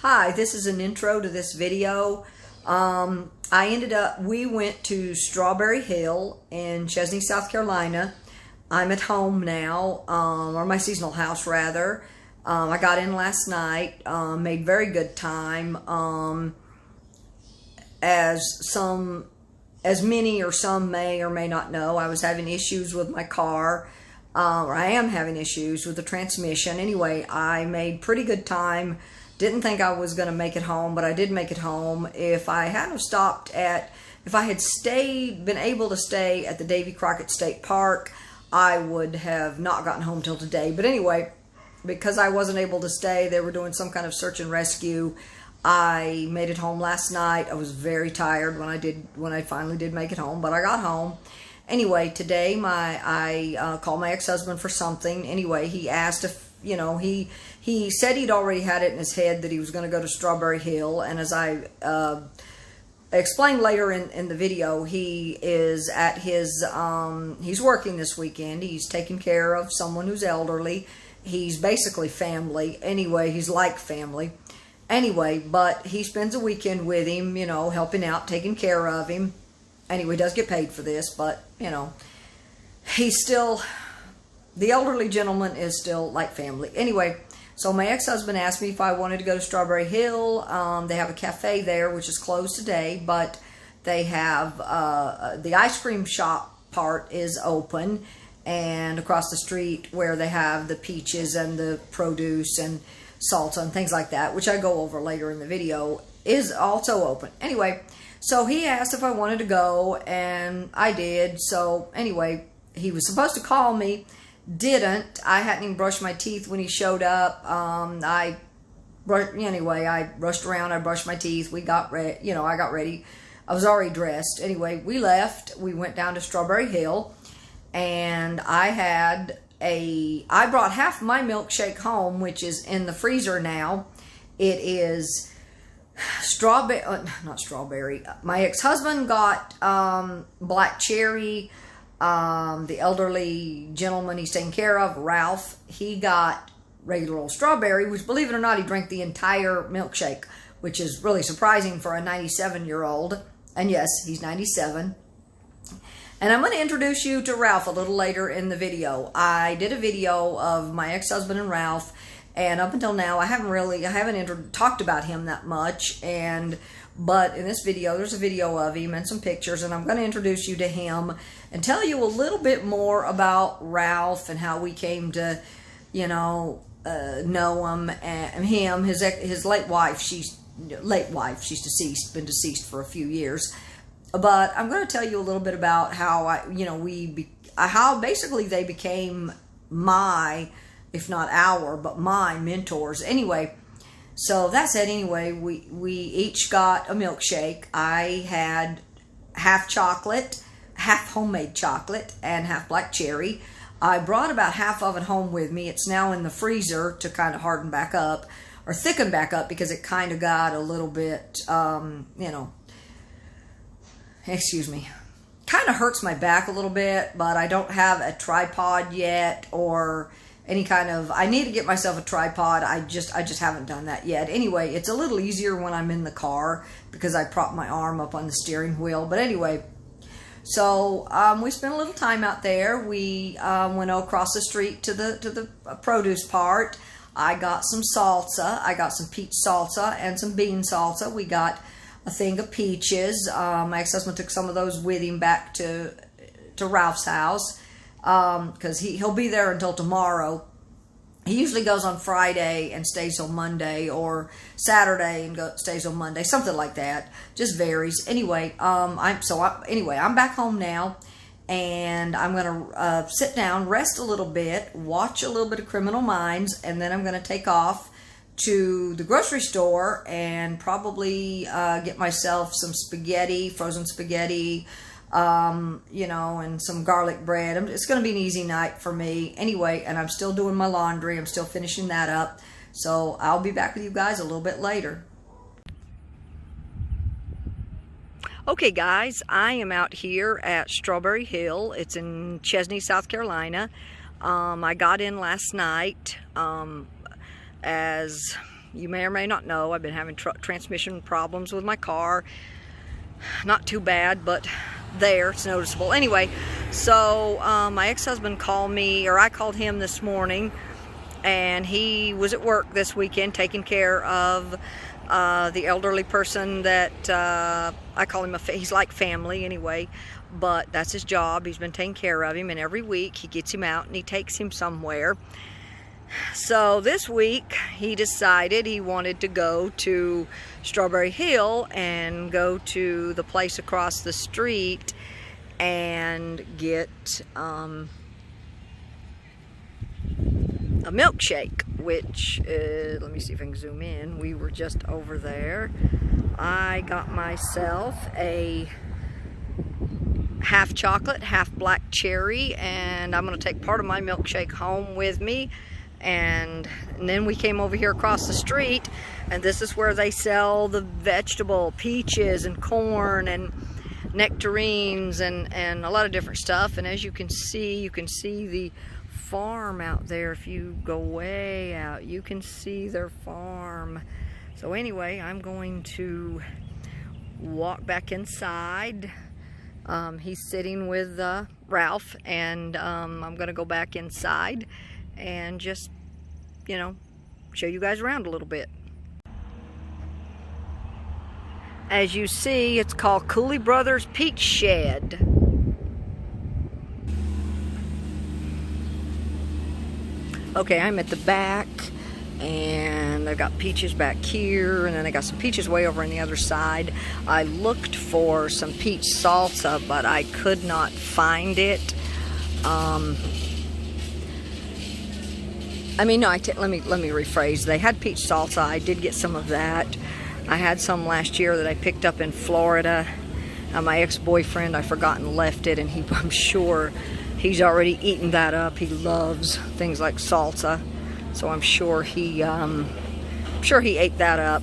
Hi, this is an intro to this video. We went to Strawberry Hill in Chesnee, South Carolina. I'm at home now, or my seasonal house rather. I got in last night, made very good time. As many or some may or may not know, I was having issues with my car, or I am having issues with the transmission. Anyway, I made pretty good time. Didn't think I was going to make it home, but I did make it home. If I had been able to stay at the Davy Crockett State Park, I would have not gotten home till today. But anyway, because I wasn't able to stay, they were doing some kind of search and rescue. I made it home last night. I was very tired when I finally did make it home, but I got home. Anyway, today I called my ex-husband for something. Anyway, he asked if, he said he'd already had it in his head that he was going to go to Strawberry Hill, and as I explained later in the video, he is at his, he's working this weekend. He's taking care of someone who's elderly. He's basically family. Anyway, he's like family. Anyway, but he spends a weekend with him, helping out, taking care of him. Anyway, he does get paid for this, but, he's still, the elderly gentleman is still like family. Anyway, so my ex-husband asked me if I wanted to go to Strawberry Hill. They have a cafe there, which is closed today, but they have, the ice cream shop part is open, and across the street where they have the peaches and the produce and salsa and things like that, which I go over later in the video, is also open. Anyway, so he asked if I wanted to go, and I did. So anyway, he was supposed to call me, didn't. I hadn't even brushed my teeth when he showed up. I rushed around, I brushed my teeth, we got ready, I got ready. I was already dressed. Anyway, we left, we went down to Strawberry Hill, and I brought half my milkshake home, which is in the freezer now. It is not strawberry. My ex-husband got black cherry. The elderly gentleman he's taking care of, Ralph, he got regular old strawberry, which, believe it or not, he drank the entire milkshake, which is really surprising for a 97-year-old. And yes, he's 97. And I'm going to introduce you to Ralph a little later in the video. I did a video of my ex-husband and Ralph, and up until now, I haven't talked about him that much. But in this video, there's a video of him and some pictures, and I'm going to introduce you to him and tell you a little bit more about Ralph and how we came to, know him and him. His late wife, she's deceased, been deceased for a few years. But I'm going to tell you a little bit about how how basically they became my, if not our, but my mentors. Anyway, so that's it. Anyway, we each got a milkshake. I had half chocolate, half homemade chocolate, and half black cherry. I brought about half of it home with me. It's now in the freezer to kind of harden back up, or thicken back up, because it kind of got a little bit, excuse me, kind of hurts my back a little bit, but I don't have a tripod yet, or any kind of, I need to get myself a tripod. I just haven't done that yet. Anyway, it's a little easier when I'm in the car because I prop my arm up on the steering wheel. But anyway, so we spent a little time out there. We went across the street to the produce part. I got some salsa. I got some peach salsa and some bean salsa. We got a thing of peaches. My ex-husband took some of those with him back to Ralph's house, because he'll be there until tomorrow. He usually goes on Friday and stays till Monday, or Saturday and stays till Monday, something like that. Just varies. Anyway, I'm back home now, and I'm gonna sit down, rest a little bit, watch a little bit of Criminal Minds, and then I'm gonna take off to the grocery store and probably get myself some spaghetti, frozen spaghetti, and some garlic bread. It's going to be an easy night for me anyway, and I'm still doing my laundry. I'm still finishing that up. So I'll be back with you guys a little bit later. Okay, guys, I am out here at Strawberry Hill. It's in Chesnee, South Carolina. I got in last night. As you may or may not know, I've been having transmission problems with my car. Not too bad, but there, it's noticeable. Anyway, so my ex-husband called me, or I called him this morning, and he was at work this weekend taking care of the elderly person that I call him he's like family anyway, but that's his job. He's been taking care of him, and every week he gets him out and he takes him somewhere. So this week he decided he wanted to go to Strawberry Hill and go to the place across the street and get a milkshake, which let me see if I can zoom in. We were just over there. I got myself a half chocolate, half black cherry, and I'm going to take part of my milkshake home with me. And then we came over here across the street, and this is where they sell the vegetable, peaches and corn and nectarines and a lot of different stuff. And as you can see the farm out there. If you go way out, you can see their farm. So anyway, I'm going to walk back inside. He's sitting with Ralph, and I'm gonna go back inside and just, you know, show you guys around a little bit. As you see, it's called Cooley Brothers Peach Shed. Okay, I'm at the back, and I've got peaches back here, and then I got some peaches way over on the other side. I looked for some peach salsa, but I could not find it. Let me rephrase. They had peach salsa. I did get some of that. I had some last year that I picked up in Florida. My ex-boyfriend, I forgot and left it, and I'm sure he's already eaten that up. He loves things like salsa, so I'm sure he ate that up.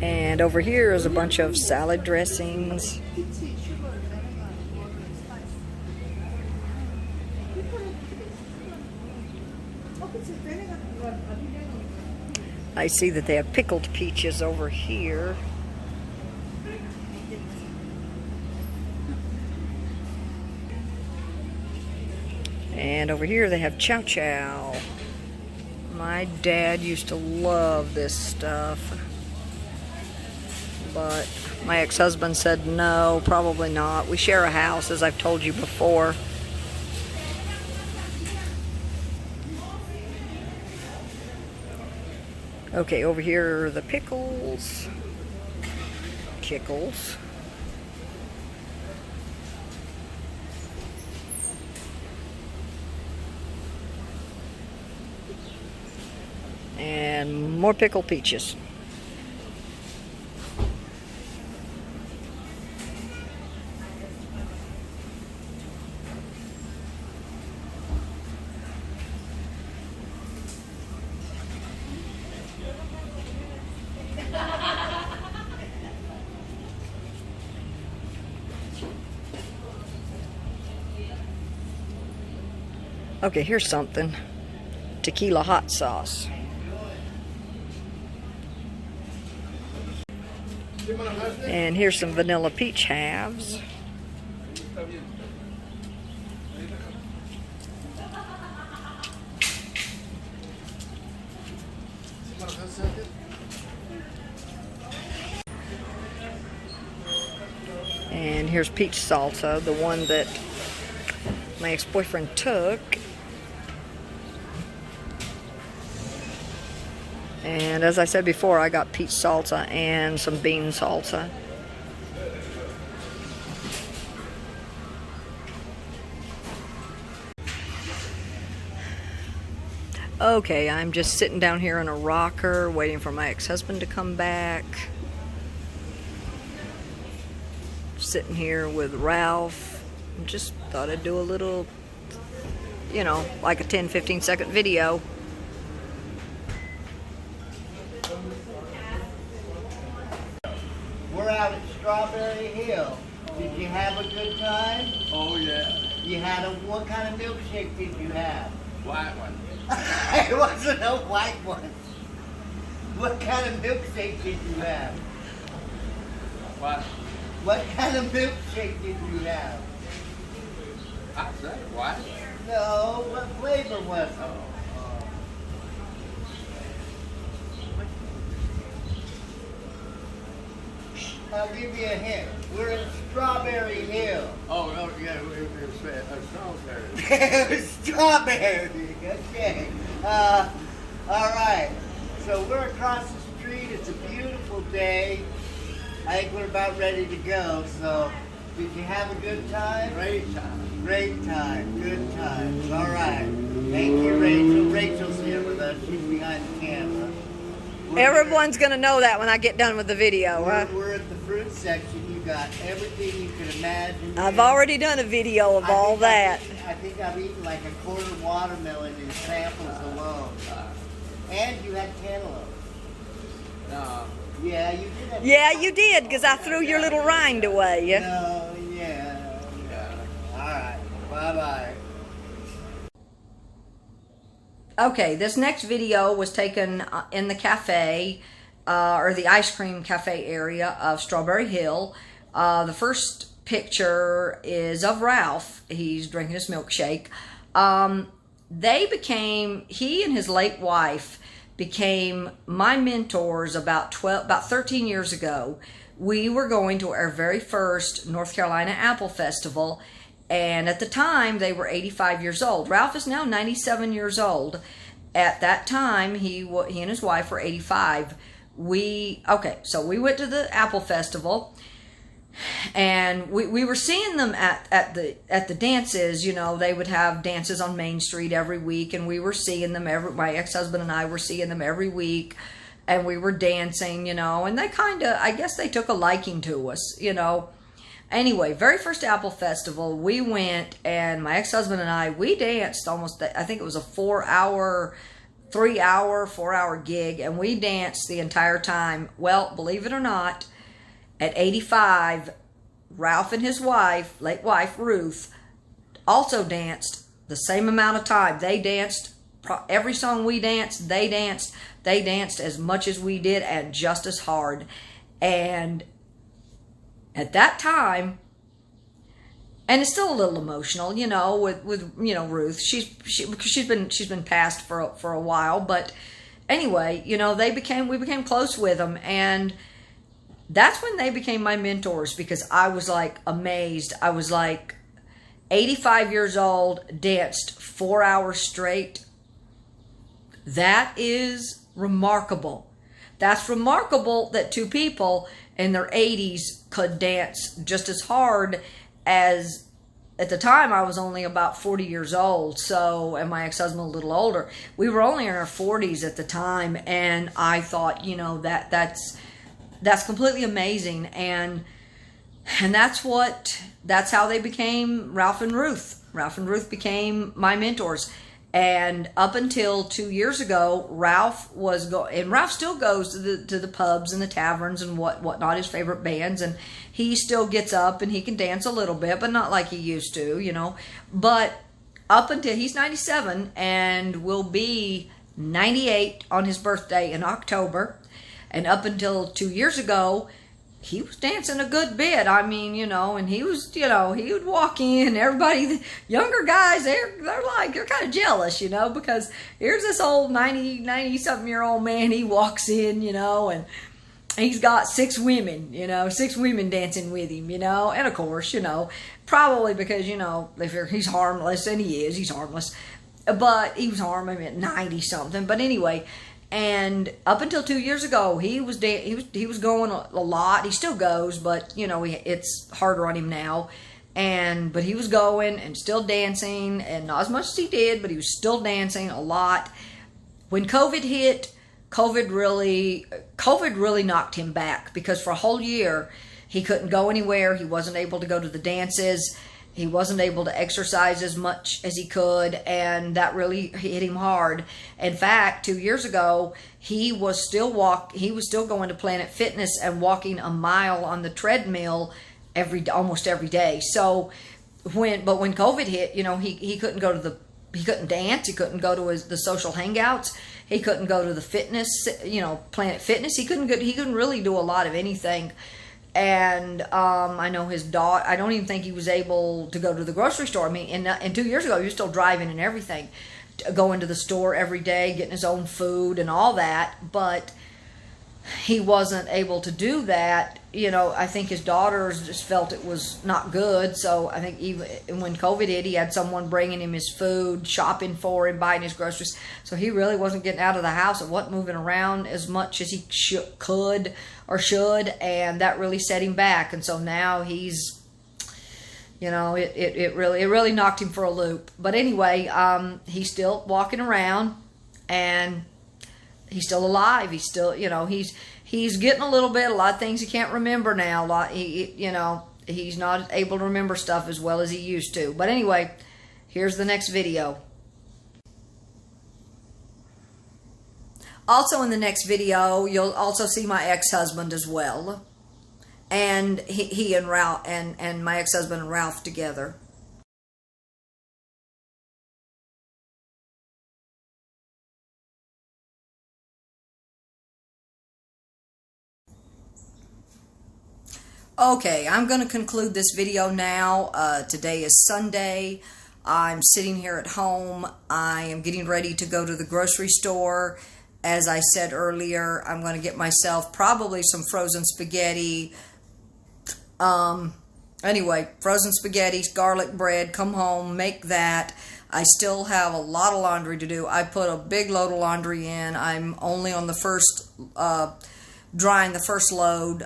And over here is a bunch of salad dressings. I see that they have pickled peaches over here. And over here they have chow chow. My dad used to love this stuff, but my ex-husband said no, probably not. We share a house, as I've told you before. Okay, over here are the pickles. Kickles. And more pickled peaches. Okay, here's something. Tequila hot sauce. And here's some vanilla peach halves. And here's peach salsa, the one that my ex-boyfriend took. And as I said before, I got peach salsa and some bean salsa. Okay, I'm just sitting down here in a rocker waiting for my ex-husband to come back. Sitting here with Ralph. Just thought I'd do a little, you know, like a 10-15 second video. We're out at Strawberry Strawberry Hill. Did you have a good time? Oh yeah. You had what kind of milkshake did you have? White one. It wasn't a white one. What kind of milkshake did you have? What? What kind of milkshake did you have? I said white. No, what flavor was it? I'll give you a hint. We're in Strawberry Hill. Oh no, yeah, it was strawberry. Strawberry. Okay. All right. So we're across the street. It's a beautiful day. I think we're about ready to go. So, did you have a good time? Great time. Great time. Good times. All right. Thank you, Rachel. Rachel's here with us. She's behind the camera. Everyone's going to know that when I get done with the video, huh? We're at the fruit section. You got everything you can imagine. I've already done a video of all that. I think I've eaten like a quarter watermelon in samples alone. And you had cantaloupe. No. Yeah, you did have. Yeah, you did, because I threw your little rind away. No, yeah. All right. Bye-bye. Okay, this next video was taken in the cafe, or the ice cream cafe area of Strawberry Hill. The first picture is of Ralph. He's drinking his milkshake. He and his late wife became my mentors about 13 years ago. We were going to our very first North Carolina Apple Festival, and at the time they were 85 years old. Ralph is now 97 years old. At that time, he and his wife were 85. So we went to the Apple Festival, and we were seeing them at the dances. You know, they would have dances on Main Street every week, and we were seeing them my ex-husband and I were seeing them every week, and we were dancing, you know, and they I guess they took a liking to us, you know. Anyway, very first Apple Festival, we went, and my ex-husband and I, we danced almost, I think it was a 4-hour gig, and we danced the entire time. Well, believe it or not, at 85, Ralph and his wife, late wife, Ruth, also danced the same amount of time. They danced every song we danced, they danced as much as we did and just as hard. And at that time, and it's still a little emotional, you know, with you know, Ruth. She's been passed for a while, but anyway, you know, we became close with them, and that's when they became my mentors, because I was like amazed. I was like 85 years old, danced 4 hours straight. That is remarkable. That's remarkable that two people in their 80s could dance just as hard as, at the time I was only about 40 years old, so, and my ex-husband a little older. We were only in our 40s at the time, and I thought, you know, that's completely amazing, and that's how they became Ralph and Ruth. Ralph and Ruth became my mentors. And up until 2 years ago, Ralph still goes to the pubs and the taverns and whatnot, his favorite bands, and he still gets up and he can dance a little bit, but not like he used to, you know. But up until he's 97 and will be 98 on his birthday in October, and up until 2 years ago, he was dancing a good bit. I mean, you know, and he was, you know, he would walk in, everybody, the younger guys, they're kind of jealous, you know, because here's this old 90-something-year-old man, he walks in, you know, and he's got 6 women dancing with him, you know, and of course, you know, probably because, you know, he's harmless, and he's harmless, but he was harming at 90-something, but anyway. And up until 2 years ago, he was going a lot. He still goes, but you know, it's harder on him now. But he was going and still dancing, and not as much as he did, but he was still dancing a lot. When COVID hit, COVID really knocked him back, because for a whole year he couldn't go anywhere. He wasn't able to go to the dances. He wasn't able to exercise as much as he could, and that really hit him hard. In fact, 2 years ago, he was still going to Planet Fitness and walking a mile on the treadmill almost every day. So when COVID hit, you know, he couldn't go to he couldn't dance, he couldn't go to the social hangouts, he couldn't go to the fitness, you know, Planet Fitness. He couldn't really do a lot of anything. And I know his daughter, I don't even think he was able to go to the grocery store. I mean, and 2 years ago, he was still driving and everything, going to the store every day, getting his own food and all that. But he wasn't able to do that. You know, I think his daughters just felt it was not good. So I think even when COVID hit, he had someone bringing him his food, shopping for him, buying his groceries. So he really wasn't getting out of the house and wasn't moving around as much as he could or should. And that really set him back. And so now he's, you know, it really knocked him for a loop. But anyway, he's still walking around and he's still alive. He's still, you know, he's getting a lot of things he can't remember now. You know, he's not able to remember stuff as well as he used to. But anyway, here's the next video. Also in the next video, you'll also see my ex-husband as well. And he and Ralph and my ex-husband and Ralph together. Okay, I'm going to conclude this video now. Today is Sunday. I'm sitting here at home. I am getting ready to go to the grocery store. As I said earlier, I'm going to get myself probably some frozen spaghetti. Anyway, frozen spaghetti, garlic bread, come home, make that. I still have a lot of laundry to do. I put a big load of laundry in. I'm only on the first, drying the first load.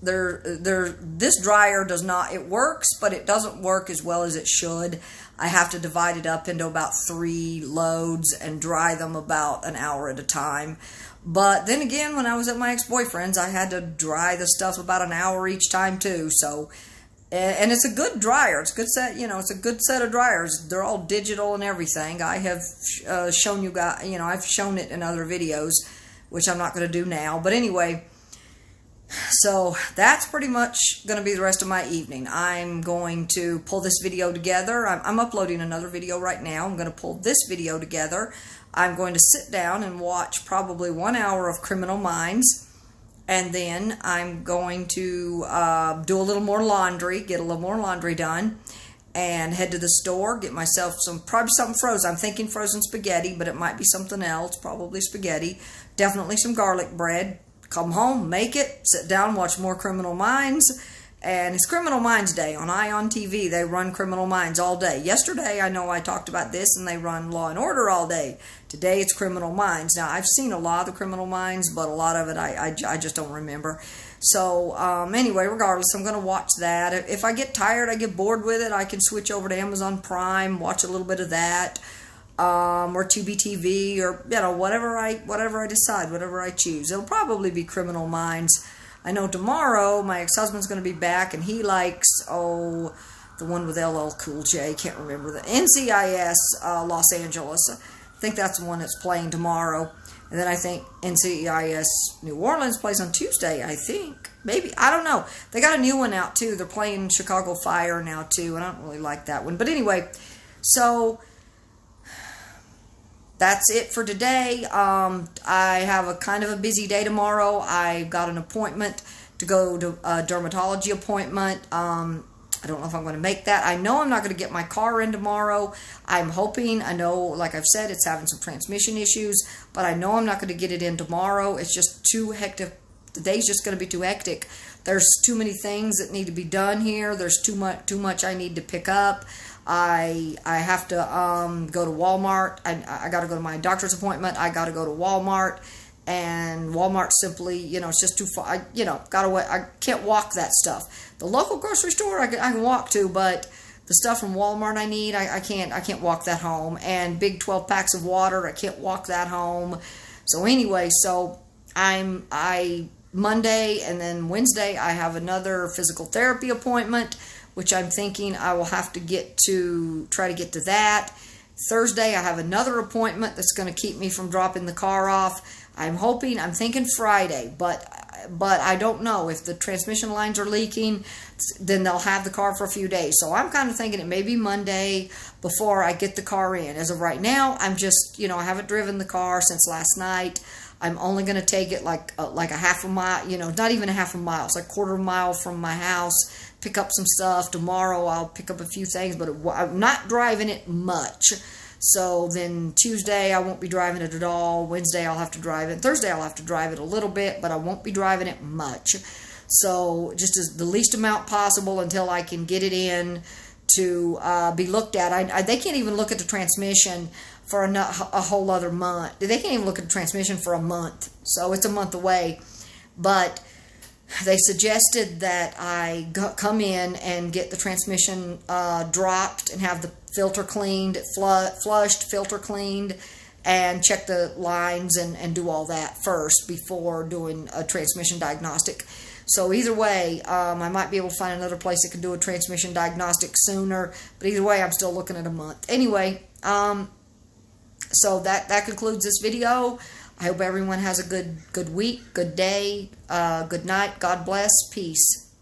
This dryer does not, it works, but it doesn't work as well as it should. I have to divide it up into about 3 loads and dry them about an hour at a time. But then again, when I was at my ex-boyfriend's, I had to dry the stuff about an hour each time too. So, and it's a good dryer. It's a good set, you know, it's a good set of dryers. They're all digital and everything. I have shown you guys, you know, I've shown it in other videos, which I'm not going to do now. But anyway, so that's pretty much going to be the rest of my evening. I'm going to pull this video together. I'm uploading another video right now. I'm going to pull this video together. I'm going to sit down and watch probably 1 hour of Criminal Minds. And then I'm going to do a little more laundry, get a little more laundry done, and head to the store, get myself probably something frozen. I'm thinking frozen spaghetti, but it might be something else, probably spaghetti. Definitely some garlic bread. Come home, make it, sit down, watch more Criminal Minds. And it's Criminal Minds Day on Ion TV. They run Criminal Minds all day. Yesterday, I know I talked about this, and they run Law and Order all day. Today, it's Criminal Minds. Now, I've seen a lot of the Criminal Minds, but a lot of it I just don't remember. So, anyway, regardless, I'm going to watch that. If I get tired, I get bored with it, I can switch over to Amazon Prime, watch a little bit of that, or Tubi TV, or, you know, whatever I decide, whatever I choose. It'll probably be Criminal Minds. I know tomorrow my ex-husband's going to be back, and he likes, the one with LL Cool J, can't remember, the NCIS Los Angeles. I think that's the one that's playing tomorrow. And then I think NCIS New Orleans plays on Tuesday, I think. Maybe, I don't know. They got a new one out, too. They're playing Chicago Fire now, too, and I don't really like that one. But anyway, so that's it for today. I have a kind of a busy day tomorrow. I got an appointment to go to a dermatology appointment. I don't know if I'm going to make that. I know I'm not going to get my car in tomorrow. I'm hoping, I know, like I've said, it's having some transmission issues, but I know I'm not going to get it in tomorrow. It's just too hectic. The day's just going to be too hectic. There's too many things that need to be done here. There's too much I need to pick up. I have to go to Walmart. I got to go to my doctor's appointment. I got to go to Walmart, and Walmart simply, you know, it's just too far. I can't walk that stuff. The local grocery store I can walk to, but the stuff from Walmart I need, I can't walk that home. And big 12 packs of water, I can't walk that home. So anyway, so Monday and then Wednesday I have another physical therapy appointment, which I'm thinking I will have to try to get to that. Thursday, I have another appointment that's going to keep me from dropping the car off. I'm thinking Friday, but I don't know. If the transmission lines are leaking, then they'll have the car for a few days. So I'm kind of thinking it may be Monday before I get the car in. As of right now, I'm just, I haven't driven the car since last night. I'm only going to take it like a half a mile, not even a half a mile. It's like a quarter of a mile from my house, pick up some stuff. Tomorrow I'll pick up a few things, but I'm not driving it much. So then Tuesday I won't be driving it at all. Wednesday I'll have to drive it. Thursday I'll have to drive it a little bit, but I won't be driving it much. So just as the least amount possible until I can get it in to be looked at. They can't even look at the transmission for a whole other month. They can't even look at the transmission for a month. So it's a month away. But they suggested that I come in and get the transmission dropped and have the filter cleaned, flushed, filter cleaned, and check the lines and do all that first before doing a transmission diagnostic. So either way, I might be able to find another place that can do a transmission diagnostic sooner, but either way, I'm still looking at a month. Anyway, so that concludes this video. I hope everyone has a good week, good day, good night. God bless. Peace.